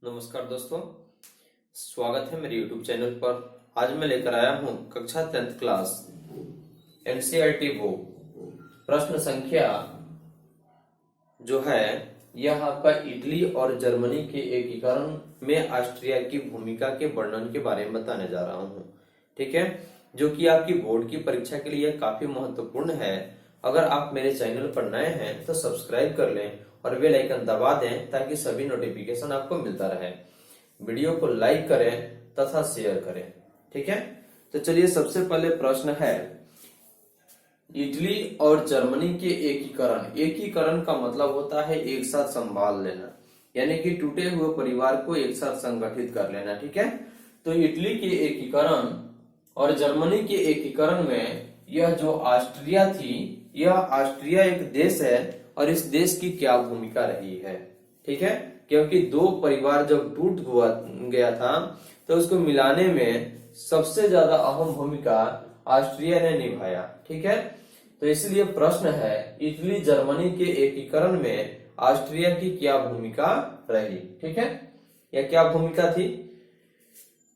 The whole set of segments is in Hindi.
नमस्कार दोस्तों, स्वागत है मेरे YouTube चैनल पर। आज मैं लेकर आया हूं कक्षा 10th क्लास एनसीईआरटी बुक प्रश्न संख्या जो है यह आपका इटली और जर्मनी के एकीकरण में ऑस्ट्रिया की भूमिका के वर्णन के बारे में बताने जा रहा हूं। ठीक है, जो कि आपकी बोर्ड की परीक्षा के लिए काफी महत्वपूर्ण है। अगर आप मेरे चैनल पर नए हैं तो सब्सक्राइब कर लें और बेल आइकन दबा दें ताकि सभी नोटिफिकेशन आपको मिलता रहे। वीडियो को लाइक करें तथा शेयर करें। ठीक है, तो चलिए सबसे पहले प्रश्न है इटली और जर्मनी के एकीकरण। एकीकरण का मतलब होता है एक साथ संभाल लेना, यानी कि टूटे हुए परिवार को एक साथ संगठित कर लेना। ठीक है, तो इटली के एकीकरण और जर्मनी के एकीकरण में यह जो ऑस्ट्रिया थी, यह ऑस्ट्रिया एक देश है और इस देश की क्या भूमिका रही है। ठीक है, क्योंकि दो परिवार जब टूट गया था तो उसको मिलाने में सबसे ज्यादा अहम भूमिका ऑस्ट्रिया ने निभाया। ठीक है, तो इसलिए प्रश्न है इटली जर्मनी के एकीकरण में ऑस्ट्रिया की क्या भूमिका रही। ठीक है, या क्या भूमिका थी।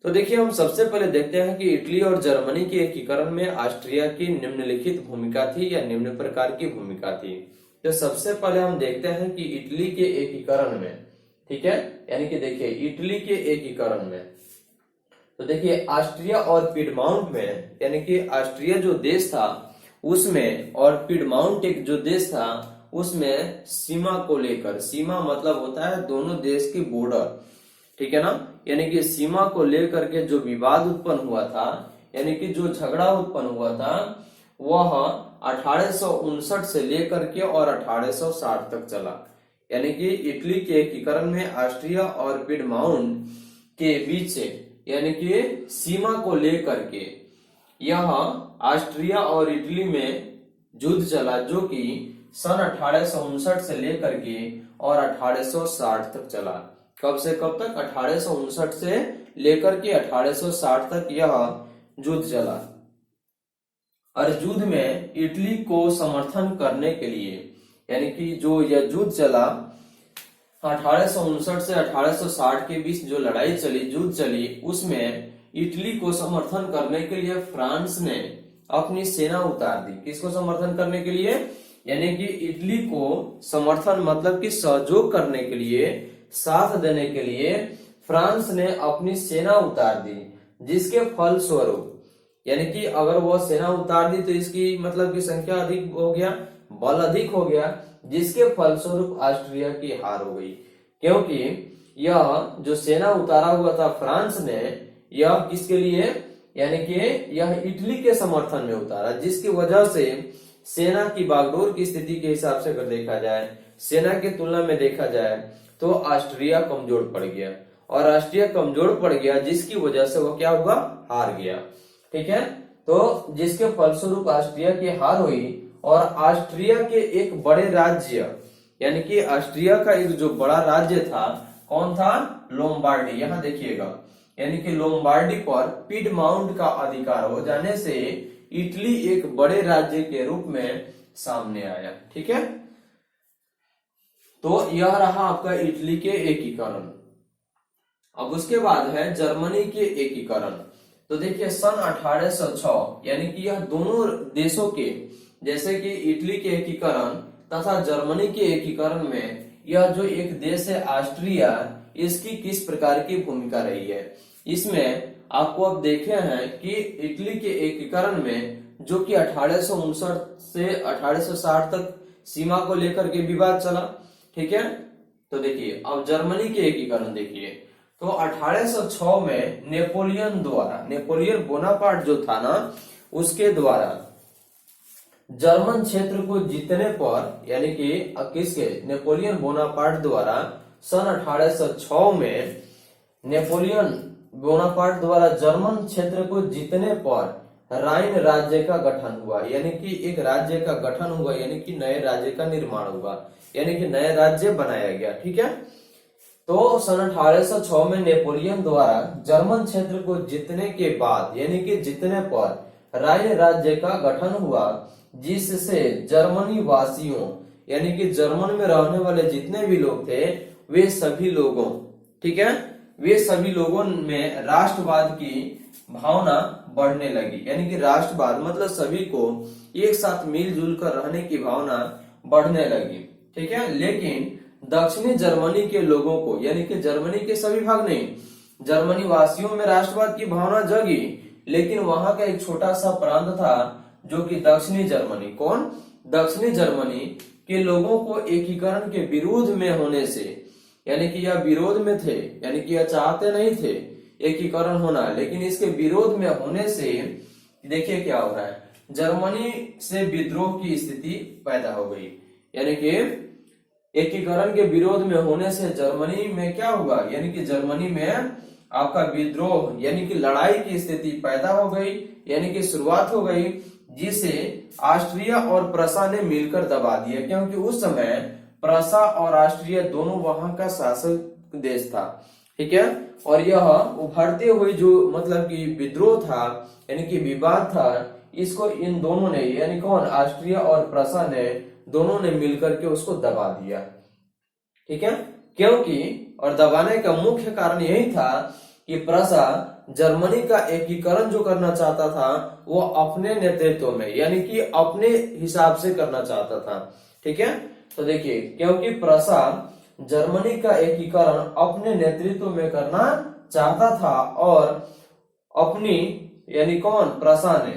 तो देखिए, हम सबसे पहले देखते हैं कि इटली और जर्मनी के एकीकरण में ऑस्ट्रिया की निम्नलिखित भूमिका थी या निम्न प्रकार की भूमिका थी। तो सबसे पहले हम देखते हैं कि इटली के एकीकरण में, ठीक है, यानी कि देखिए इटली के एकीकरण में, तो देखिए ऑस्ट्रिया और पिडमाउंट में, यानी कि ऑस्ट्रिया जो देश था उसमें और पिडमाउंट एक जो देश था उसमें सीमा को लेकर, सीमा मतलब होता है दोनों देश की बॉर्डर, ठीक है ना, यानी कि सीमा को लेकर के जो विवाद उत्पन्न हुआ था, यानी कि जो झगड़ा उत्पन्न हुआ था वह 1859 से लेकर के और 1860 तक चला। यानी कि इटली के एकीकरण में ऑस्ट्रिया और पिडमाउंट के बीच से, यानी कि सीमा को लेकर के यह ऑस्ट्रिया और इटली में युद्ध चला, जो कि सन 1859 से लेकर के और 1860 तक चला। कब से कब तक? 1859 से लेकर के 1860 तक यह युद्ध चला। और युद्ध में इटली को समर्थन करने के लिए, यानी कि जो यह युद्ध चला 1859 से 1860 के बीच जो लड़ाई चली, युद्ध चली, उसमें इटली को समर्थन करने के लिए फ्रांस ने अपनी सेना उतार दी। किसको समर्थन करने के लिए? यानी कि इटली को समर्थन मतलब कि सहयोग करने के लिए, साथ देने के लिए फ्रांस ने अपनी सेना उतार दी, जिसके फलस्वरूप, यानी कि अगर वो सेना उतार दी तो इसकी मतलब की संख्या अधिक हो गया, बल अधिक हो गया, जिसके फलस्वरूप ऑस्ट्रिया की हार हो गई। क्योंकि यह जो सेना उतारा हुआ था फ्रांस ने, यह किसके लिए? यानी कि यह इटली के समर्थन में उतारा, जिसकी वजह से सेना की बागडोर की स्थिति के हिसाब से अगर देखा जाए, सेना की तुलना में देखा जाए तो ऑस्ट्रिया कमजोर पड़ गया, और ऑस्ट्रिया कमजोर पड़ गया जिसकी वजह से वो क्या हुआ? हार गया। ठीक है, तो जिसके फलस्वरूप ऑस्ट्रिया की हार हुई और ऑस्ट्रिया के एक बड़े राज्य, यानी कि ऑस्ट्रिया का एक जो बड़ा राज्य था, कौन था? लोम्बार्डी। यहां देखिएगा, यानी कि लोम्बार्डी पर पिडमाउंट का अधिकार हो जाने से इटली एक बड़े राज्य के रूप में सामने आया। ठीक है, तो यह रहा आपका इटली के एकीकरण। अब उसके बाद है जर्मनी के एकीकरण। तो देखिए सन 1806, यानी कि यह दोनों देशों के, जैसे कि इटली के एकीकरण तथा जर्मनी के एकीकरण में यह जो एक देश है ऑस्ट्रिया, इसकी किस प्रकार की भूमिका रही है। इसमें आपको अब देखे हैं कि इटली के एकीकरण में जो कि 1859 से 1860 तक सीमा को लेकर के विवाद चला। ठीक है, तो देखिए अब जर्मनी के एकीकरण देखिए, तो 1806 में नेपोलियन द्वारा, नेपोलियन बोनापार्ट जो था ना, उसके द्वारा जर्मन क्षेत्र को जीतने पर, यानी कि किसके? नेपोलियन बोनापार्ट द्वारा सन 1806 में नेपोलियन बोनापार्ट द्वारा जर्मन क्षेत्र को जीतने पर राइन राज्य का गठन हुआ, यानी कि एक राज्य का गठन हुआ, यानी कि नए राज्य का निर्माण हुआ, यानी कि नया राज्य बनाया गया। ठीक है, तो सन 1806 में नेपोलियन द्वारा जर्मन क्षेत्र को जीतने के बाद, यानी कि जीतने पर राइन राज्य का गठन हुआ, जिससे जर्मनी वासियों, यानी कि जर्मन में रहने वाले जितने भी लोग थे वे सभी लोगों ठीक है, वे सभी लोगों में राष्ट्रवाद की भावना बढ़ने लगी। यानी कि राष्ट्रवाद मतलब सभी को एक साथ मिलजुल कर रहने की भावना बढ़ने लगी। ठीक है, लेकिन दक्षिणी जर्मनी के लोगों को, यानी कि जर्मनी के सभी भाग नहीं, जर्मनी वासियों में राष्ट्रवाद की भावना जगी, लेकिन वहां का एक छोटा सा प्रांत था जो कि दक्षिणी जर्मनी, कौन, दक्षिणी जर्मनी के लोगों को एकीकरण के विरोध में होने से, यानी कि यह विरोध में थे, यानी कि यह चाहते नहीं थे एकीकरण होना, लेकिन इसके विरोध में होने से देखिए क्या हो रहा है, जर्मनी से विद्रोह की स्थिति पैदा हो गई। यानी कि एकीकरण के विरोध में होने से जर्मनी में क्या हुआ, यानी कि जर्मनी में आपका विद्रोह यानी कि लड़ाई की स्थिति पैदा हो गई, यानी कि शुरुआत हो गई, जिसे ऑस्ट्रिया और प्रसा ने मिलकर दबा दिया, क्योंकि उस समय प्रसा और ऑस्ट्रिया दोनों वहां का शासक देश था। ठीक है, और यह उभरते हुए जो मतलब कि विद्रोह था, यानी कि विवाद था, इसको इन दोनों ने, यानी कौन, ऑस्ट्रिया और प्रसा ने, दोनों ने मिलकर के उसको दबा दिया। ठीक है, क्योंकि और दबाने का मुख्य कारण यही था कि प्रसा जर्मनी का एकीकरण जो करना चाहता था वो अपने नेतृत्व में, यानी कि अपने हिसाब से करना चाहता था। ठीक है, तो देखिए, क्योंकि प्रसा जर्मनी का एकीकरण अपने नेतृत्व में करना चाहता था और अपनी, यानी कौन, प्रसा ने,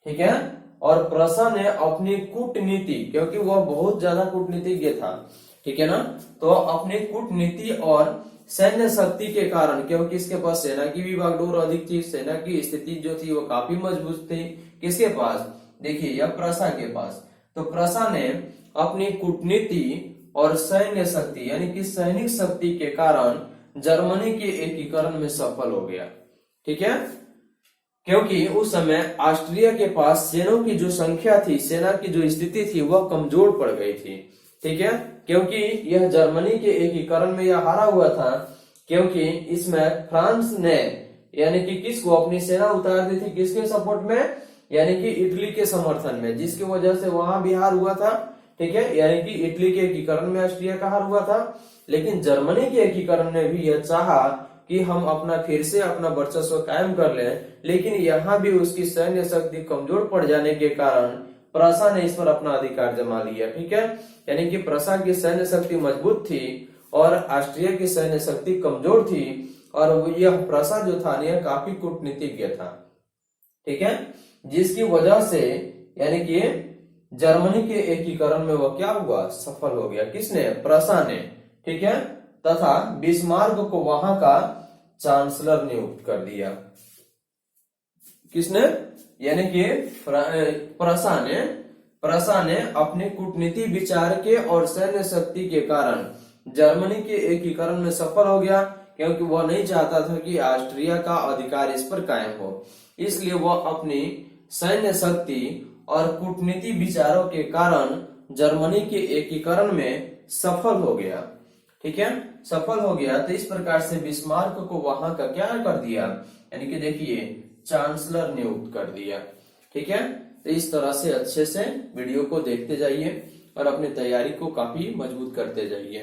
ठीक है, और प्रसा ने अपनी कूटनीति, क्योंकि वह बहुत ज्यादा कूटनीतिज्ञ था, ठीक है ना, तो अपनी कूटनीति और सैन्य शक्ति के कारण, क्योंकि इसके पास सेना की भी बागडोर अधिक थी, सेना की स्थिति जो थी वो काफी मजबूत थी, किसके पास, देखिए यह प्रसा के पास, तो प्रसा ने अपनी कूटनीति और सैन्य शक्ति यानी कि सैनिक शक्ति के कारण जर्मनी के एकीकरण में सफल हो गया। ठीक है, क्योंकि उस समय ऑस्ट्रिया के पास सेनाओं की जो संख्या थी, सेना की जो स्थिति थी वह कमजोर पड़ गई थी। ठीक है, क्योंकि यह जर्मनी के एकीकरण में यह हारा हुआ था, क्योंकि इसमें फ्रांस ने यानी कि किसको अपनी सेना उतार दी थी, किसके सपोर्ट में, यानी कि इटली के समर्थन में, जिसकी वजह से वहां भी हार हुआ था। ठीक है, यानी कि इटली के एकीकरण में ऑस्ट्रिया का हार हुआ था, लेकिन जर्मनी के एकीकरण ने भी यह चाहा कि हम अपना फिर से अपना वर्चस्व कायम कर लें, लेकिन यहाँ भी उसकी सैन्य शक्ति कमजोर पड़ जाने के कारण प्रसा ने इस पर अपना अधिकार जमा लिया। ठीक है, यानी कि प्रसा की सैन्य शक्ति मजबूत थी और ऑस्ट्रिया की सैन्य शक्ति कमजोर थी, और यह प्रसा जो था यह काफी कूटनीतिज्ञ था। ठीक है, जिसकी वजह से यानी कि जर्मनी के एकीकरण में वह क्या हुआ, सफल हो गया, किसने, प्रसा ने। ठीक है, तथा बिस्मार्क को वहां का चांसलर नियुक्त कर दिया, किसने, यानी कि प्रसा ने अपने कूटनीति विचार के और सैन्य शक्ति के कारण जर्मनी के एकीकरण में सफल हो गया, क्योंकि वह नहीं चाहता था कि ऑस्ट्रिया का अधिकार इस पर कायम हो, इसलिए वह अपनी सैन्य शक्ति और कूटनीति विचारों के कारण जर्मनी के एकीकरण में सफल हो गया। ठीक है, सफल हो गया, तो इस प्रकार से बिस्मार्क को वहां का क्या कर दिया, यानी कि देखिए चांसलर नियुक्त कर दिया। ठीक है, तो इस तरह से अच्छे से वीडियो को देखते जाइए और अपनी तैयारी को काफी मजबूत करते जाइए।